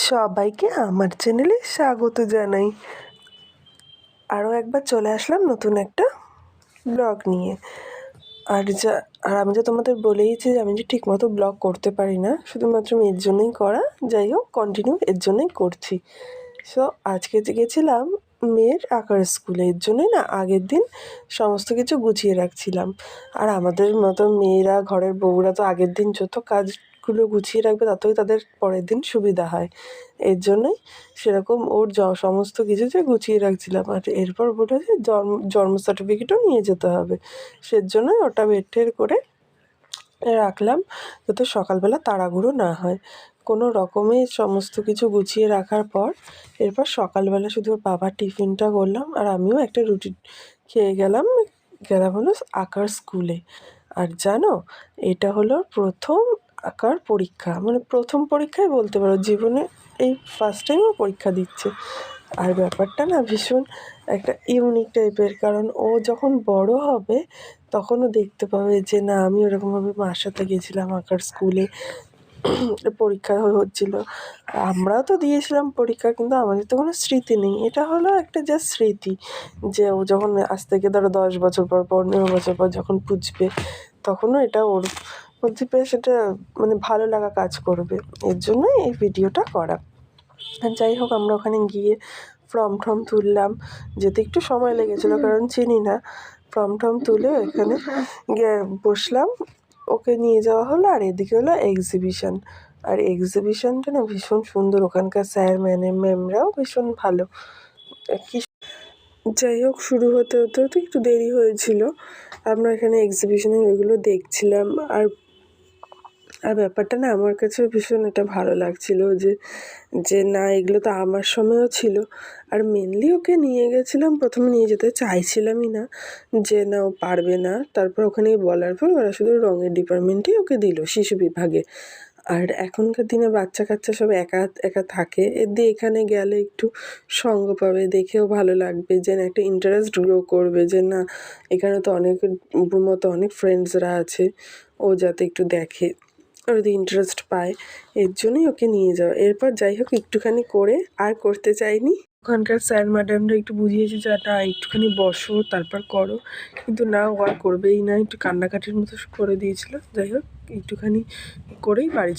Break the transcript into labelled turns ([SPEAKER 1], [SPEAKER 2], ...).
[SPEAKER 1] সবাইকে আমার চ্যানেলে স্বাগত জানাই। আরও একবার চলে আসলাম নতুন একটা ব্লগ নিয়ে। আর আমি যে তোমাদের বলেইছি যে আমি যে ঠিকমতো ব্লগ করতে পারি না, শুধুমাত্র মেয়ের জন্যই করা। যাই হোক, কন্টিনিউ এর জন্যই করছি। সো আজকে গেছিলাম মেয়ের আঁকার স্কুলে। এর জন্যই না আগের দিন সমস্ত কিছু গুছিয়ে রাখছিলাম। আর আমাদের মতো মেয়েরা, ঘরের বউরা তো আগের দিন যত কাজগুলো গুছিয়ে রাখবে ততই তাদের পরের দিন সুবিধা হয়। এর জন্যই সেরকম ওর সমস্ত কিছু যে গুছিয়ে রাখছিলাম। আর এরপর বলেছে জন্ম সার্টিফিকেটও নিয়ে যেতে হবে। সেজন্যই ওটা বের টের করে রাখলাম, যাতে সকালবেলা তাড়াহুড়ো না হয়। কোনো রকমে সমস্ত কিছু গুছিয়ে রাখার পর এরপর সকালবেলা শুধু ওর বাবার টিফিনটা করলাম, আর আমিও একটা রুটি খেয়ে গেলাম হলো আঁকার স্কুলে। আর জানো, এটা হলো প্রথম আঁকার পরীক্ষা, মানে প্রথম পরীক্ষাই বলতে পারো, জীবনে এই ফার্স্ট টাইম ও পরীক্ষা দিচ্ছে। আর ব্যাপারটা না ভীষণ একটা ইউনিক টাইপের, কারণ ও যখন বড় হবে তখনও দেখতে পাবে যে না, আমি ওরকমভাবে মার সাথে গেছিলাম আঁকার স্কুলে, পরীক্ষা হচ্ছিল। আমরাও তো দিয়েছিলাম পরীক্ষা, কিন্তু আমাদের তো কোনো স্মৃতি নেই। এটা হলো একটা জাস্ট স্মৃতি, যে ও যখন আজ থেকে ধরো 10 বছর পর 15 বছর পর যখন বুঝবে, তখনও এটা ওর মধ্যে বেশ এটা মানে ভালো লাগা কাজ করবে। এর জন্যই এই ভিডিওটা করা। আর যাই হোক, আমরা ওখানে গিয়ে ফর্ম তুললাম। যেতে একটু সময় লেগেছিলো, কারণ চিনি না। ফর্ম তুলে এখানে গিয়ে বসলাম, ওকে নিয়ে যাওয়া হলো। আর এদিকে হলো এক্সিবিশন। আর এক্সিবিশনটা না ভীষণ সুন্দর, ওখানকার স্যার ম্যামরাও ভীষণ ভালো। যাই হোক, শুরু হতে তো একটু দেরি হয়েছিল। আমরা এখানে এক্সিবিশনের ওইগুলো দেখছিলাম। আর ব্যাপারটা না আমার কাছে ভীষণ এটা ভালো লাগছিল, যে না, এগুলো তো আমার সময়ও ছিল। আর মেনলি ওকে নিয়ে গেছিলাম, প্রথমে নিয়ে যেতে চাইছিলামই না, যে না ও পারবে না। তারপর ওখানে বলার পর ওরা শুধু রঙের ডিপার্টমেন্টেই ওকে দিল, শিশু বিভাগে। আর এখনকার দিনে বাচ্চা কাচ্চা সব একা একা থাকে, এখানে গেলে একটু সঙ্গ পাবে, দেখেও ভালো লাগবে, যে না একটা ইন্টারেস্ট গ্রো করবে, যে না এখানে তো ওর মতো অনেক ফ্রেন্ডসরা আছে, ও যাতে একটু দেখে, আর যদি ইন্টারেস্ট পায়। এর জন্যই ওকে নিয়ে যাওয়া। এরপর যাই হোক একটুখানি করে আর করতে চাইনি। ওখানকার স্যার ম্যাডামরা একটু বুঝিয়েছে যে না একটুখানি বসো তারপর করো, কিন্তু না, ও আর করবেই না, একটু কান্নাকাটির মতো করে দিয়েছিল। যাই হোক, একটুখানি করেই বাড়ি